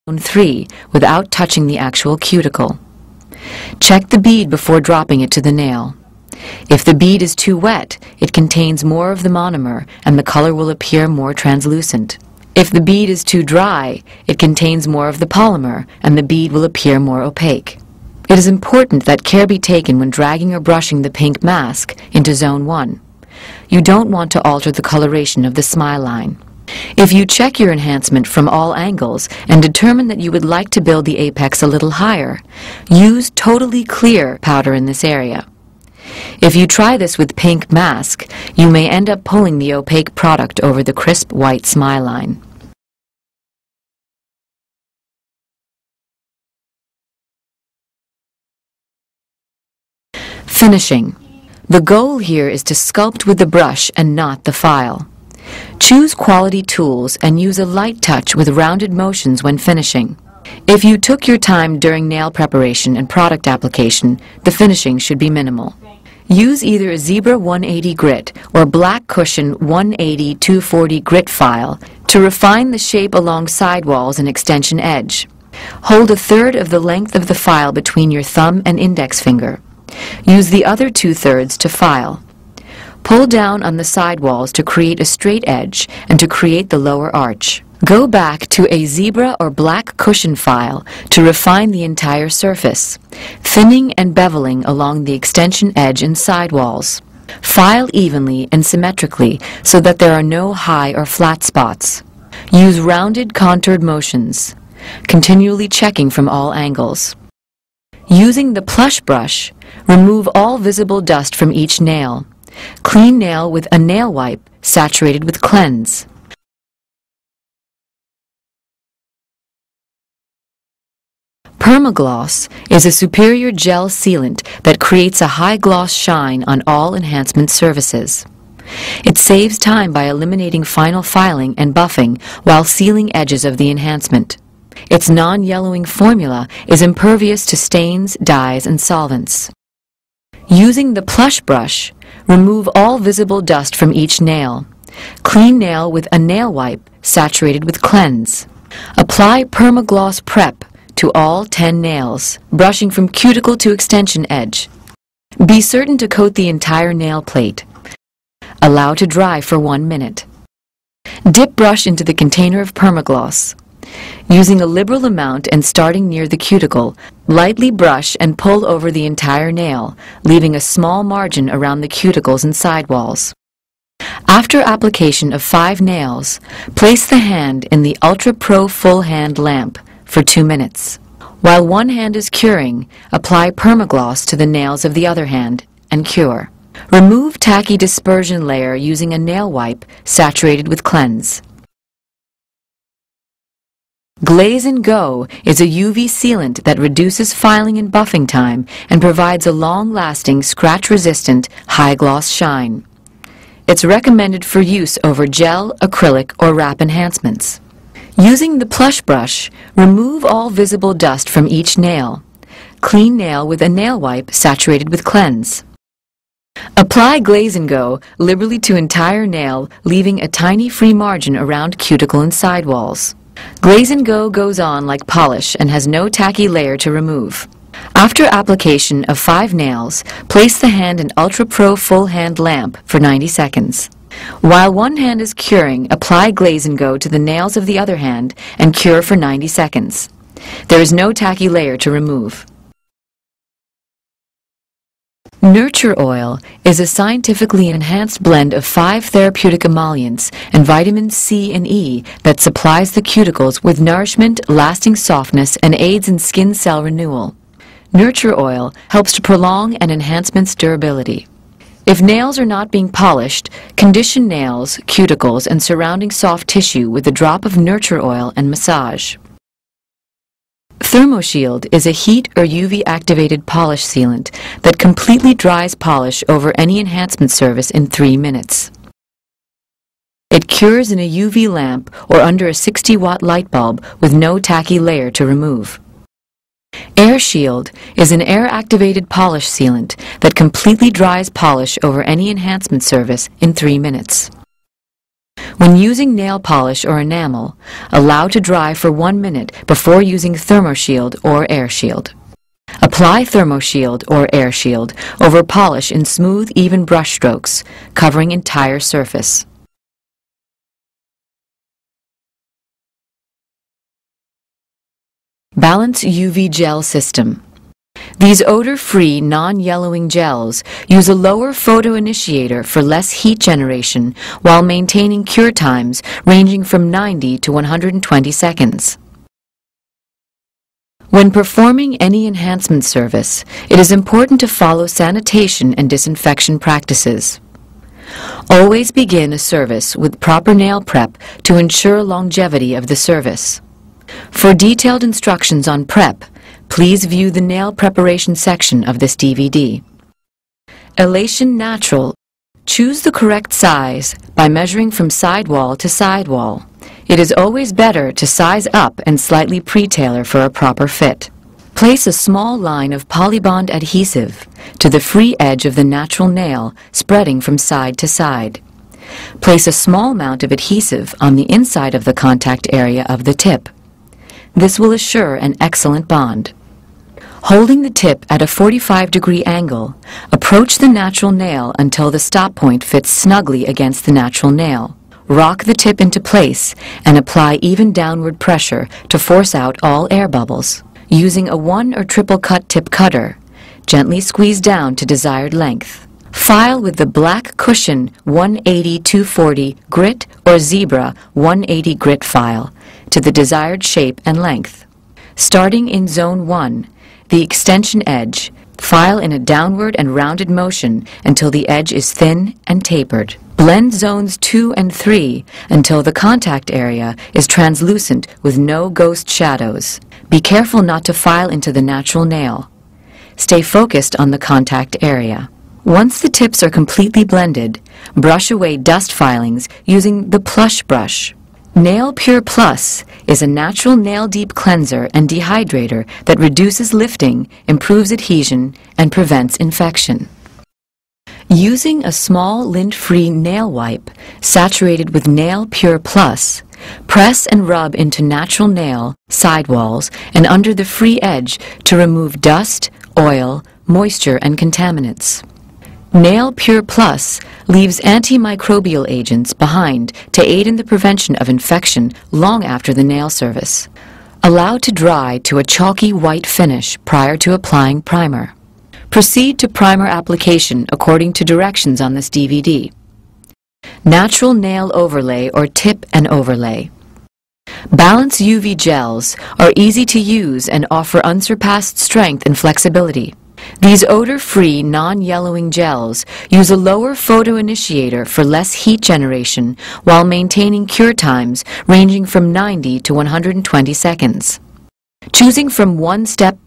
3 without touching the actual cuticle. Check the bead before dropping it to the nail. If the bead is too wet, it contains more of the monomer and the color will appear more translucent. If the bead is too dry, it contains more of the polymer and the bead will appear more opaque. It is important that care be taken when dragging or brushing the pink mask into Zone 1. You don't want to alter the coloration of the smile line. If you check your enhancement from all angles and determine that you would like to build the apex a little higher, use totally clear powder in this area. If you try this with pink mask, you may end up pulling the opaque product over the crisp white smile line. Finishing. The goal here is to sculpt with the brush and not the file. Choose quality tools and use a light touch with rounded motions when finishing. If you took your time during nail preparation and product application, the finishing should be minimal. Use either a Zebra 180 grit or Black Cushion 180-240 grit file to refine the shape along sidewalls and extension edge. Hold a third of the length of the file between your thumb and index finger. Use the other 2/3 to file. Pull down on the sidewalls to create a straight edge and to create the lower arch. Go back to a Zebra or Black Cushion file to refine the entire surface, thinning and beveling along the extension edge and sidewalls. File evenly and symmetrically so that there are no high or flat spots. Use rounded contoured motions, continually checking from all angles. Using the plush brush, remove all visible dust from each nail. Clean nail with a nail wipe saturated with cleanse. Permagloss is a superior gel sealant that creates a high gloss shine on all enhancement surfaces. It saves time by eliminating final filing and buffing while sealing edges of the enhancement. Its non-yellowing formula is impervious to stains, dyes, and solvents. Using the plush brush, remove all visible dust from each nail. Clean nail with a nail wipe saturated with cleanse. Apply Permagloss Prep to all 10 nails, brushing from cuticle to extension edge. Be certain to coat the entire nail plate. Allow to dry for 1 minute. Dip brush into the container of Permagloss. Using a liberal amount and starting near the cuticle, lightly brush and pull over the entire nail, leaving a small margin around the cuticles and sidewalls. After application of 5 nails, place the hand in the Ultra Pro Full Hand lamp for 2 minutes. While one hand is curing, apply Permagloss to the nails of the other hand and cure. Remove tacky dispersion layer using a nail wipe saturated with cleanse. Glaze and Go is a UV sealant that reduces filing and buffing time and provides a long-lasting, scratch-resistant, high-gloss shine. It's recommended for use over gel, acrylic, or wrap enhancements. Using the plush brush, remove all visible dust from each nail. Clean nail with a nail wipe saturated with cleanse. Apply Glaze and Go liberally to entire nail, leaving a tiny free margin around cuticle and sidewalls. Glaze and Go goes on like polish and has no tacky layer to remove. After application of 5 nails, place the hand in Ultra Pro Full Hand lamp for 90 seconds. While one hand is curing, apply Glaze and Go to the nails of the other hand and cure for 90 seconds. There is no tacky layer to remove. Nurture Oil is a scientifically enhanced blend of 5 therapeutic emollients and vitamins C and E that supplies the cuticles with nourishment, lasting softness, and aids in skin cell renewal. Nurture Oil helps to prolong and enhance durability. If nails are not being polished, condition nails, cuticles, and surrounding soft tissue with a drop of Nurture Oil and massage. ThermoShield is a heat or UV-activated polish sealant that completely dries polish over any enhancement surface in 3 minutes. It cures in a UV lamp or under a 60-watt light bulb with no tacky layer to remove. Air Shield is an air-activated polish sealant that completely dries polish over any enhancement surface in 3 minutes. When using nail polish or enamel, allow to dry for 1 minute before using ThermoShield or Air Shield. Apply ThermoShield or Air Shield over polish in smooth, even brush strokes, covering entire surface. Balance UV Gel System. These odor-free, non-yellowing gels use a lower photoinitiator for less heat generation while maintaining cure times ranging from 90 to 120 seconds. When performing any enhancement service, it is important to follow sanitation and disinfection practices. Always begin a service with proper nail prep to ensure longevity of the service. For detailed instructions on prep, please view the nail preparation section of this DVD. Elation Natural. Choose the correct size by measuring from sidewall to sidewall. It is always better to size up and slightly pre-tailor for a proper fit. Place a small line of Polybond adhesive to the free edge of the natural nail, spreading from side to side. Place a small amount of adhesive on the inside of the contact area of the tip. This will assure an excellent bond. Holding the tip at a 45-degree angle, approach the natural nail until the stop point fits snugly against the natural nail. Rock the tip into place and apply even downward pressure to force out all air bubbles. Using a 1 or triple cut tip cutter, gently squeeze down to desired length. File with the black cushion 180-240 grit or zebra 180 grit file to the desired shape and length. Starting in Zone 1, the extension edge, file in a downward and rounded motion until the edge is thin and tapered. Blend Zones 2 and 3 until the contact area is translucent with no ghost shadows. Be careful not to file into the natural nail. Stay focused on the contact area. Once the tips are completely blended, brush away dust filings using the Plush Brush. Nail Pure Plus is a natural nail deep cleanser and dehydrator that reduces lifting, improves adhesion, and prevents infection. Using a small lint-free nail wipe saturated with Nail Pure Plus, press and rub into natural nail, sidewalls, and under the free edge to remove dust, oil, moisture, and contaminants. Nail Pure Plus leaves antimicrobial agents behind to aid in the prevention of infection long after the nail service. Allow to dry to a chalky white finish prior to applying primer. Proceed to primer application according to directions on this DVD. Natural nail overlay or tip and overlay. Balance UV gels are easy to use and offer unsurpassed strength and flexibility. These odor-free, non-yellowing gels use a lower photoinitiator for less heat generation while maintaining cure times ranging from 90 to 120 seconds. Choosing from one-step